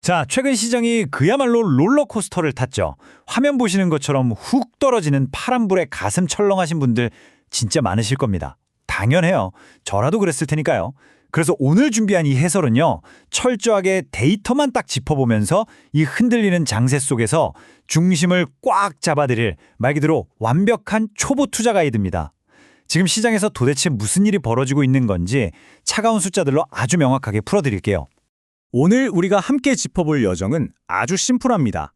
자, 최근 시장이 그야말로 롤러코스터를 탔죠. 화면 보시는 것처럼 훅 떨어지는 파란불에 가슴 철렁하신 분들 진짜 많으실 겁니다. 당연해요. 저라도 그랬을 테니까요. 그래서 오늘 준비한 이 해설은요, 철저하게 데이터만 딱 짚어보면서 이 흔들리는 장세 속에서 중심을 꽉 잡아드릴 말 그대로 완벽한 초보 투자 가이드입니다. 지금 시장에서 도대체 무슨 일이 벌어지고 있는 건지 차가운 숫자들로 아주 명확하게 풀어드릴게요. 오늘 우리가 함께 짚어볼 여정은 아주 심플합니다.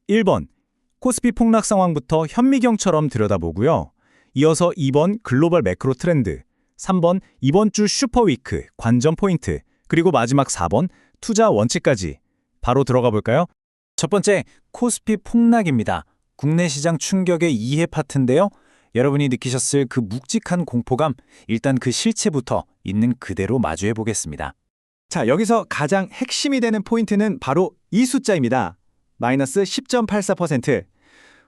1번, 코스피 폭락 상황부터 현미경처럼 들여다보고요. 이어서 2번, 글로벌 매크로 트렌드, 3번, 이번 주 슈퍼위크, 관전 포인트, 그리고 마지막 4번, 투자 원칙까지. 바로 들어가 볼까요? 첫 번째, 코스피 폭락입니다. 국내 시장 충격의 2회 파트인데요. 여러분이 느끼셨을 그 묵직한 공포감, 일단 그 실체부터 있는 그대로 마주해 보겠습니다. 자, 여기서 가장 핵심이 되는 포인트는 바로 이 숫자입니다. 마이너스 10.84%.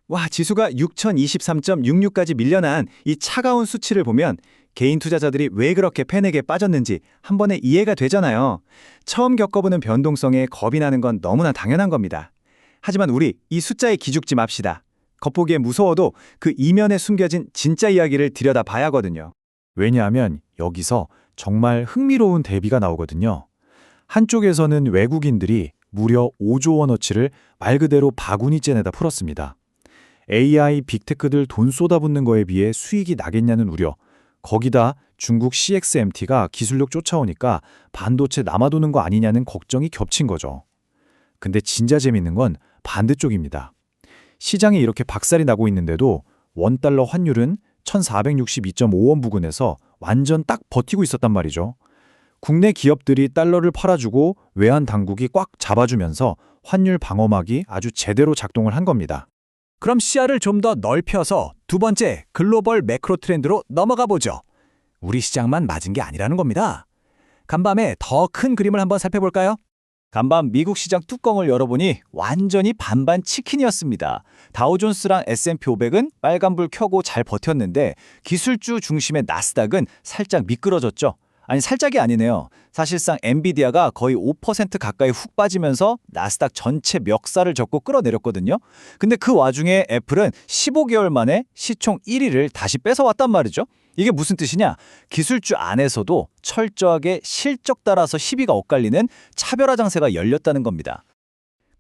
와, 지수가 6023.66까지 밀려난 이 차가운 수치를 보면 개인 투자자들이 왜 그렇게 패닉에 빠졌는지 한 번에 이해가 되잖아요. 처음 겪어보는 변동성에 겁이 나는 건 너무나 당연한 겁니다. 하지만 우리 이 숫자에 기죽지 맙시다. 겉보기에 무서워도 그 이면에 숨겨진 진짜 이야기를 들여다봐야 하거든요. 왜냐하면 여기서 정말 흥미로운 대비가 나오거든요. 한쪽에서는 외국인들이 무려 5조 원어치를 말 그대로 바구니째 내다 풀었습니다. AI, 빅테크들 돈 쏟아붓는 거에 비해 수익이 나겠냐는 우려, 거기다 중국 CXMT가 기술력 쫓아오니까 반도체 남아도는 거 아니냐는 걱정이 겹친 거죠. 근데 진짜 재밌는 건 반대쪽입니다. 시장이 이렇게 박살이 나고 있는데도 원달러 환율은 1462.5원 부근에서 완전 딱 버티고 있었단 말이죠. 국내 기업들이 달러를 팔아주고 외환 당국이 꽉 잡아주면서 환율 방어막이 아주 제대로 작동을 한 겁니다. 그럼 시야를 좀 더 넓혀서 두 번째, 글로벌 매크로 트렌드로 넘어가 보죠. 우리 시장만 맞은 게 아니라는 겁니다. 간밤에 더 큰 그림을 한번 살펴볼까요? 간밤 미국 시장 뚜껑을 열어보니 완전히 반반 치킨이었습니다. 다우존스랑 S&P 500은 빨간불 켜고 잘 버텼는데 기술주 중심의 나스닥은 살짝 미끄러졌죠. 아니, 살짝이 아니네요. 사실상 엔비디아가 거의 5% 가까이 훅 빠지면서 나스닥 전체 멱살을 잡고 끌어내렸거든요. 근데 그 와중에 애플은 15개월 만에 시총 1위를 다시 뺏어왔단 말이죠. 이게 무슨 뜻이냐? 기술주 안에서도 철저하게 실적 따라서 시비가 엇갈리는 차별화 장세가 열렸다는 겁니다.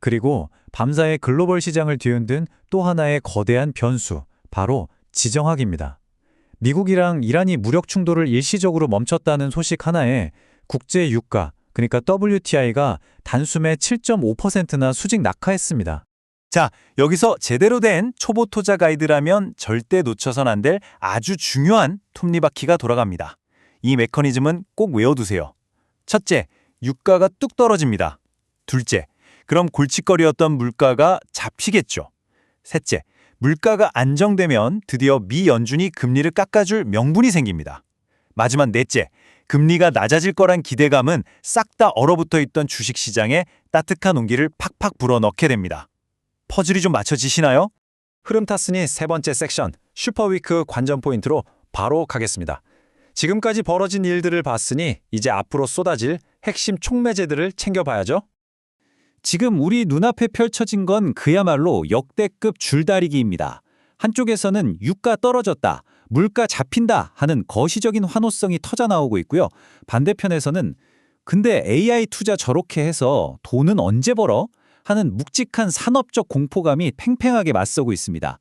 그리고 밤사이 글로벌 시장을 뒤흔든 또 하나의 거대한 변수, 바로 지정학입니다. 미국이랑 이란이 무력 충돌을 일시적으로 멈췄다는 소식 하나에 국제 유가, 그러니까 WTI가 단숨에 7.5%나 수직 낙하했습니다. 자, 여기서 제대로 된 초보 투자 가이드라면 절대 놓쳐선 안 될 아주 중요한 톱니바퀴가 돌아갑니다. 이 메커니즘은 꼭 외워두세요. 첫째, 유가가 뚝 떨어집니다. 둘째, 그럼 골칫거리였던 물가가 잡히겠죠. 셋째, 물가가 안정되면 드디어 미 연준이 금리를 깎아줄 명분이 생깁니다. 마지막 넷째, 금리가 낮아질 거란 기대감은 싹 다 얼어붙어 있던 주식시장에 따뜻한 온기를 팍팍 불어넣게 됩니다. 퍼즐이 좀 맞춰지시나요? 흐름 탔으니 세 번째 섹션, 슈퍼위크 관전 포인트로 바로 가겠습니다. 지금까지 벌어진 일들을 봤으니 이제 앞으로 쏟아질 핵심 촉매제들을 챙겨봐야죠. 지금 우리 눈앞에 펼쳐진 건 그야말로 역대급 줄다리기입니다. 한쪽에서는 유가 떨어졌다, 물가 잡힌다 하는 거시적인 환호성이 터져나오고 있고요. 반대편에서는 근데 AI 투자 저렇게 해서 돈은 언제 벌어? 하는 묵직한 산업적 공포감이 팽팽하게 맞서고 있습니다.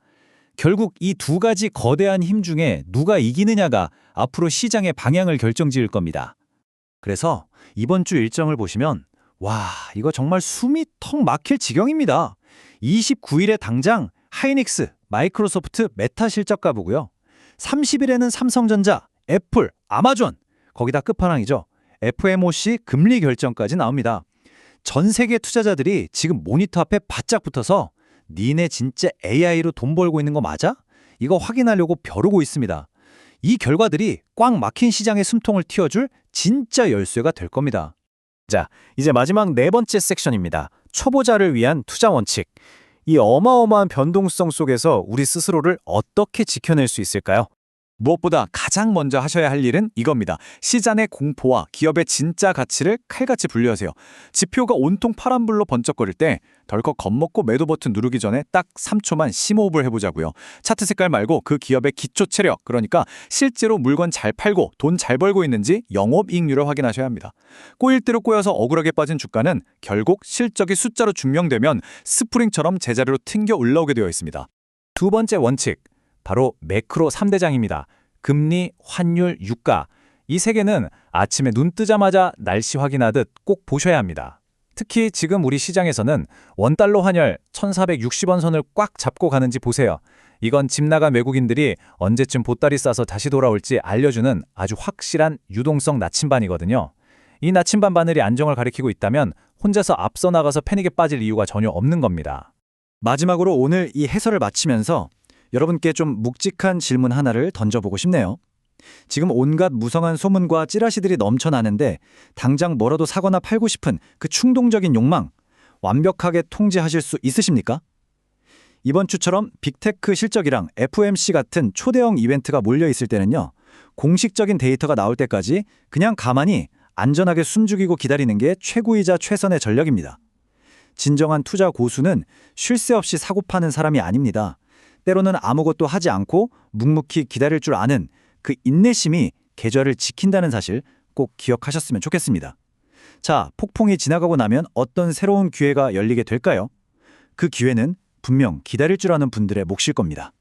결국 이 두 가지 거대한 힘 중에 누가 이기느냐가 앞으로 시장의 방향을 결정지을 겁니다. 그래서 이번 주 일정을 보시면 와, 이거 정말 숨이 턱 막힐 지경입니다. 29일에 당장 하이닉스, 마이크로소프트, 메타 실적가 보고요. 30일에는 삼성전자, 애플, 아마존, 거기다 끝판왕이죠. FOMC 금리 결정까지 나옵니다. 전 세계 투자자들이 지금 모니터 앞에 바짝 붙어서 니네 진짜 AI로 돈 벌고 있는 거 맞아? 이거 확인하려고 벼르고 있습니다. 이 결과들이 꽉 막힌 시장의 숨통을 틔워줄 진짜 열쇠가 될 겁니다. 자, 이제 마지막 네 번째 섹션입니다. 초보자를 위한 투자 원칙. 이 어마어마한 변동성 속에서 우리 스스로를 어떻게 지켜낼 수 있을까요? 무엇보다 가장 먼저 하셔야 할 일은 이겁니다. 시장의 공포와 기업의 진짜 가치를 칼같이 분류하세요. 지표가 온통 파란불로 번쩍거릴 때 덜컥 겁먹고 매도 버튼 누르기 전에 딱 3초만 심호흡을 해보자고요. 차트 색깔 말고 그 기업의 기초 체력, 그러니까 실제로 물건 잘 팔고 돈 잘 벌고 있는지 영업이익률을 확인하셔야 합니다. 꼬일 대로 꼬여서 억울하게 빠진 주가는 결국 실적이 숫자로 증명되면 스프링처럼 제자리로 튕겨 올라오게 되어 있습니다. 두 번째 원칙, 바로 매크로 3대장입니다. 금리, 환율, 유가. 이 세 개는 아침에 눈 뜨자마자 날씨 확인하듯 꼭 보셔야 합니다. 특히 지금 우리 시장에서는 원달러 환율 1460원 선을 꽉 잡고 가는지 보세요. 이건 집 나간 외국인들이 언제쯤 보따리 싸서 다시 돌아올지 알려주는 아주 확실한 유동성 나침반이거든요. 이 나침반 바늘이 안정을 가리키고 있다면 혼자서 앞서 나가서 패닉에 빠질 이유가 전혀 없는 겁니다. 마지막으로 오늘 이 해설을 마치면서 여러분께 좀 묵직한 질문 하나를 던져보고 싶네요. 지금 온갖 무성한 소문과 찌라시들이 넘쳐나는데 당장 뭐라도 사거나 팔고 싶은 그 충동적인 욕망 완벽하게 통제하실 수 있으십니까? 이번 주처럼 빅테크 실적이랑 FOMC 같은 초대형 이벤트가 몰려 있을 때는요. 공식적인 데이터가 나올 때까지 그냥 가만히 안전하게 숨죽이고 기다리는 게 최고이자 최선의 전략입니다. 진정한 투자 고수는 쉴 새 없이 사고 파는 사람이 아닙니다. 때로는 아무것도 하지 않고 묵묵히 기다릴 줄 아는 그 인내심이 계절을 지킨다는 사실 꼭 기억하셨으면 좋겠습니다. 자, 폭풍이 지나가고 나면 어떤 새로운 기회가 열리게 될까요? 그 기회는 분명 기다릴 줄 아는 분들의 몫일 겁니다.